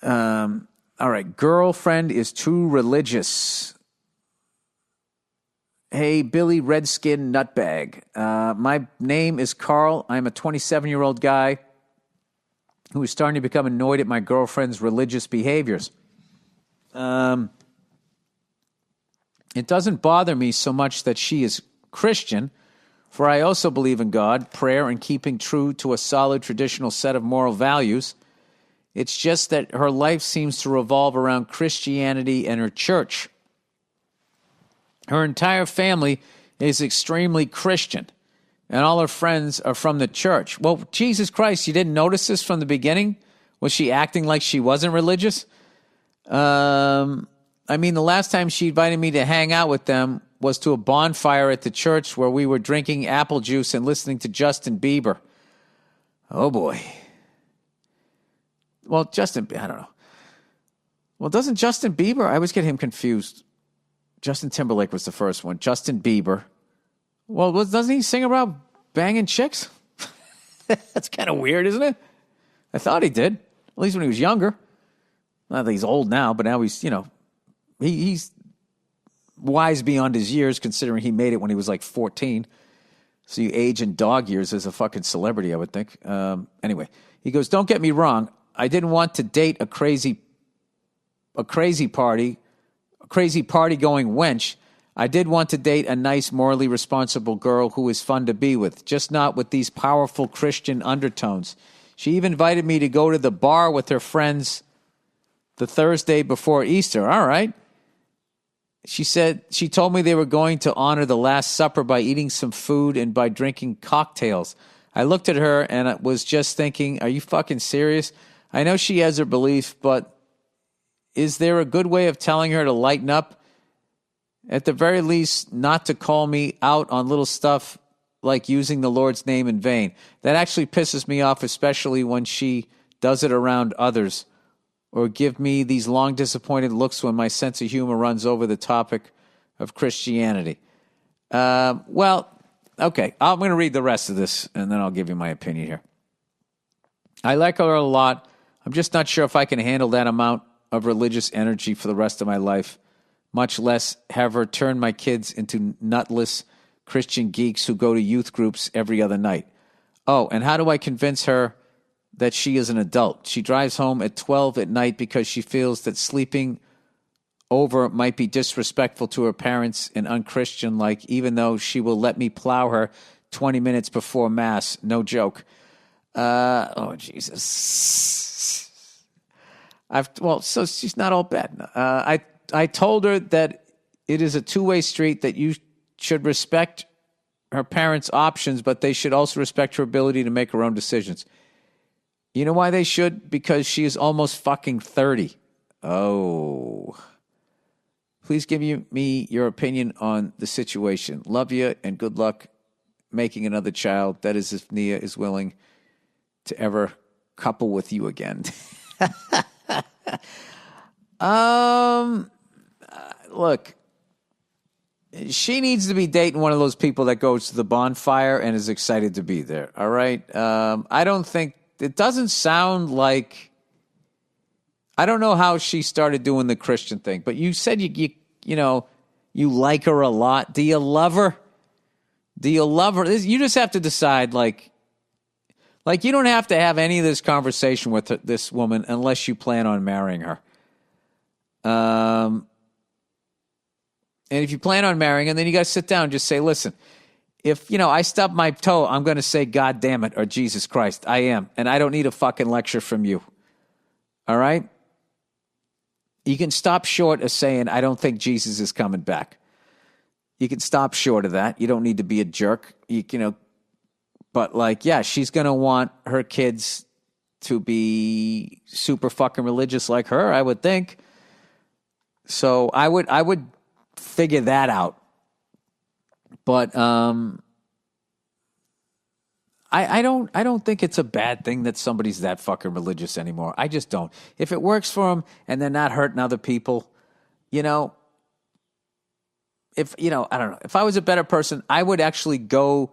All right. Girlfriend is too religious. Hey, Billy Redskin Nutbag. My name is Carl. I'm a 27-year-old guy who is starting to become annoyed at my girlfriend's religious behaviors. It doesn't bother me so much that she is Christian, for I also believe in God, prayer, and keeping true to a solid traditional set of moral values. It's just that her life seems to revolve around Christianity and her church. Her entire family is extremely Christian, and all her friends are from the church. Well, Jesus Christ, you didn't notice this from the beginning? Was she acting like she wasn't religious? The last time she invited me to hang out with them was to a bonfire at the church where we were drinking apple juice and listening to Justin Bieber. Oh, boy. Well, I don't know. Well, doesn't Justin Bieber, I always get him confused. Justin Timberlake was the first one. Justin Bieber. Well, doesn't he sing about banging chicks? That's kind of weird, isn't it? I thought he did. At least when he was younger. Not that he's old now, but now he's, he's wise beyond his years, considering he made it when he was like 14. So you age in dog years as a fucking celebrity, I would think. Anyway, he goes, don't get me wrong. I didn't want to date a crazy party going wench. I did want to date a nice, morally responsible girl who is fun to be with, just not with these powerful Christian undertones. She even invited me to go to the bar with her friends the Thursday before Easter. All right. She told me they were going to honor the Last Supper by eating some food and by drinking cocktails. I looked at her and I was just thinking, are you fucking serious? I know she has her belief, but is there a good way of telling her to lighten up? At the very least, not to call me out on little stuff like using the Lord's name in vain. That actually pisses me off, especially when she does it around others, or give me these long disappointed looks when my sense of humor runs over the topic of Christianity. Well, okay, I'm going to read the rest of this, and then I'll give you my opinion here. I like her a lot. I'm just not sure if I can handle that amount of religious energy for the rest of my life, much less have her turn my kids into nutless Christian geeks who go to youth groups every other night. Oh, and how do I convince her that she is an adult? She drives home at 12 at night because she feels that sleeping over might be disrespectful to her parents and unchristian-like, even though she will let me plow her 20 minutes before Mass. No joke. Oh, Jesus. So she's not all bad. I told her that it is a two-way street, that you should respect her parents' options, but they should also respect her ability to make her own decisions. You know why they should? Because she is almost fucking 30. Oh. Please give me your opinion on the situation. Love you and good luck making another child. That is if Nia is willing to ever couple with you again. Look, she needs to be dating one of those people that goes to the bonfire and is excited to be there. All right. I don't think it doesn't sound like, I don't know how she started doing the Christian thing, but you said you like her a lot. Do you love her? Do you love her? You just have to decide, like you don't have to have any of this conversation with this woman unless you plan on marrying her. And if you plan on marrying her, then you got to sit down and just say, listen, if, I stub my toe, I'm going to say, God damn it, or Jesus Christ, I am. And I don't need a fucking lecture from you. All right? You can stop short of saying, I don't think Jesus is coming back. You can stop short of that. You don't need to be a jerk. But she's going to want her kids to be super fucking religious like her, I would think. So I would figure that out. But I don't think it's a bad thing that somebody's that fucking religious anymore. I just don't. If it works for them and they're not hurting other people, I don't know. If I was a better person, I would actually go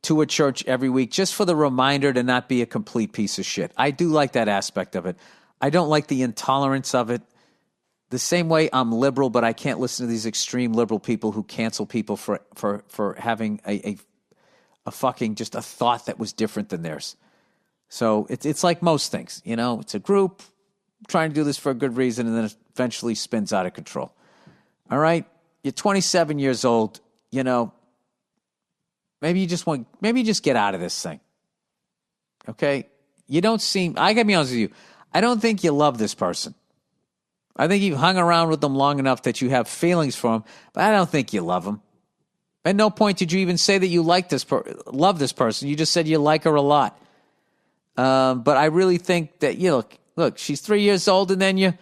to a church every week just for the reminder to not be a complete piece of shit. I do like that aspect of it. I don't like the intolerance of it. The same way I'm liberal, but I can't listen to these extreme liberal people who cancel people for having a fucking just a thought that was different than theirs. So it's like most things, you know. It's a group trying to do this for a good reason, and then it eventually spins out of control. All right, you're 27 years old. You know, maybe you just get out of this thing. Okay, you don't seem. I gotta be honest with you. I don't think you love this person. I think you've hung around with them long enough that you have feelings for them, but I don't think you love them. At no point did you even say that you love this person. You just said you like her a lot. But I really think that look, she's 3 years older than you.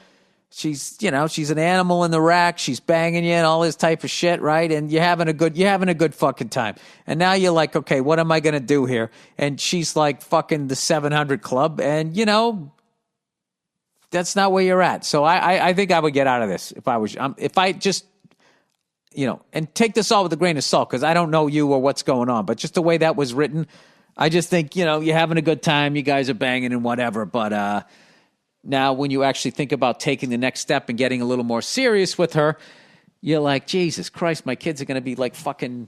She's an animal in the rack. She's banging you and all this type of shit, right? And you're having a good fucking time. And now you're like, okay, what am I gonna do here? And she's like fucking the 700 club, and that's not where you're at. So I think I would get out of this if I just, and take this all with a grain of salt because I don't know you or what's going on. But just the way that was written, I just think, you're having a good time. You guys are banging and whatever. But now when you actually think about taking the next step and getting a little more serious with her, you're like, Jesus Christ, my kids are going to be like fucking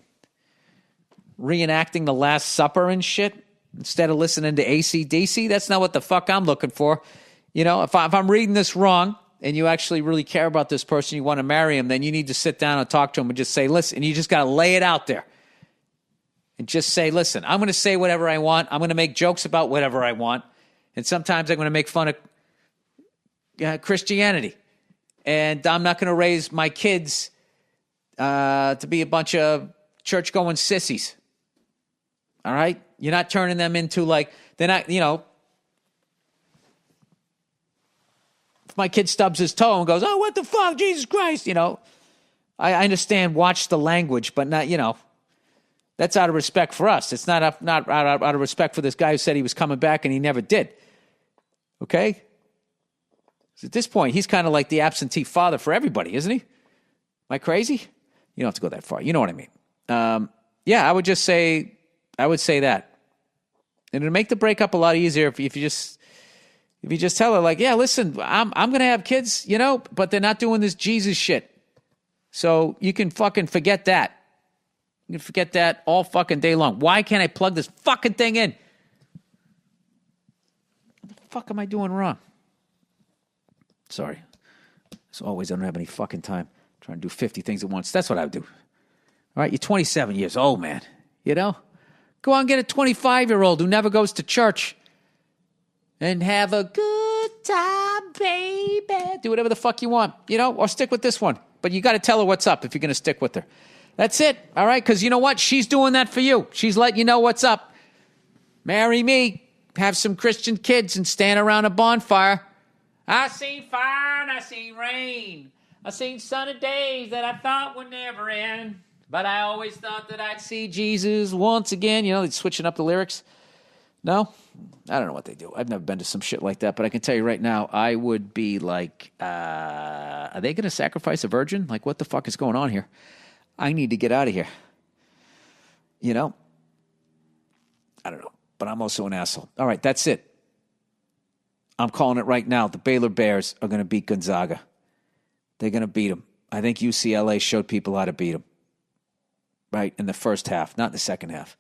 reenacting the Last Supper and shit instead of listening to AC/DC. That's not what the fuck I'm looking for. If I'm reading this wrong and you actually really care about this person, you want to marry him, then you need to sit down and talk to him and just say, listen, and you just got to lay it out there. And just say, listen, I'm going to say whatever I want. I'm going to make jokes about whatever I want. And sometimes I'm going to make fun of Christianity. And I'm not going to raise my kids to be a bunch of church-going sissies. All right? You're not turning them into they're not, if my kid stubs his toe and goes, oh, what the fuck, Jesus Christ, I understand, watch the language, but not, that's out of respect for us. It's not out of respect for this guy who said he was coming back and he never did. Okay? So at this point, he's kind of like the absentee father for everybody, isn't he? Am I crazy? You don't have to go that far. You know what I mean. Yeah, I would say that. And it'll make the breakup a lot easier if you just tell her, like, yeah, listen, I'm going to have kids, but they're not doing this Jesus shit. So you can fucking forget that. You can forget that all fucking day long. Why can't I plug this fucking thing in? What the fuck am I doing wrong? Sorry. As always, I don't have any fucking time trying to do 50 things at once. That's what I would do. All right, you're 27 years old, man. Go on and get a 25-year-old who never goes to church. And have a good time, baby. Do whatever the fuck you want, or stick with this one. But you got to tell her what's up if you're going to stick with her. That's it, all right? Because you know what? She's doing that for you. She's letting you know what's up. Marry me, have some Christian kids, and stand around a bonfire. I seen fire and I seen rain. I seen sunny days that I thought would never end. But I always thought that I'd see Jesus once again. They're switching up the lyrics. No? I don't know what they do. I've never been to some shit like that, but I can tell you right now, I would be like, are they going to sacrifice a virgin? Like, what the fuck is going on here? I need to get out of here. I don't know, but I'm also an asshole. All right, that's it. I'm calling it right now. The Baylor Bears are going to beat Gonzaga. They're going to beat them. I think UCLA showed people how to beat them. Right, in the first half, not in the second half.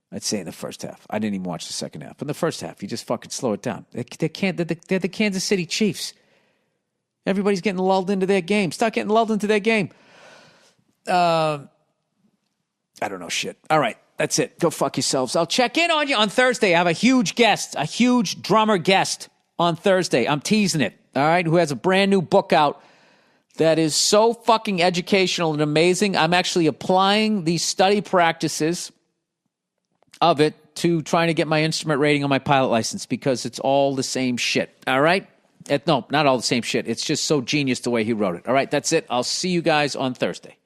I'd say in the first half. I didn't even watch the second half. But in the first half, you just fucking slow it down. They're the Kansas City Chiefs. Everybody's getting lulled into their game. Stop getting lulled into their game. I don't know shit. All right, that's it. Go fuck yourselves. I'll check in on you on Thursday. I have a huge guest, a huge drummer guest on Thursday. I'm teasing it, all right, who has a brand new book out that is so fucking educational and amazing. I'm actually applying these study practices of it to trying to get my instrument rating on my pilot license because it's all the same shit. All right? No, not all the same shit. It's just so genius the way he wrote it. All right, that's it. I'll see you guys on Thursday.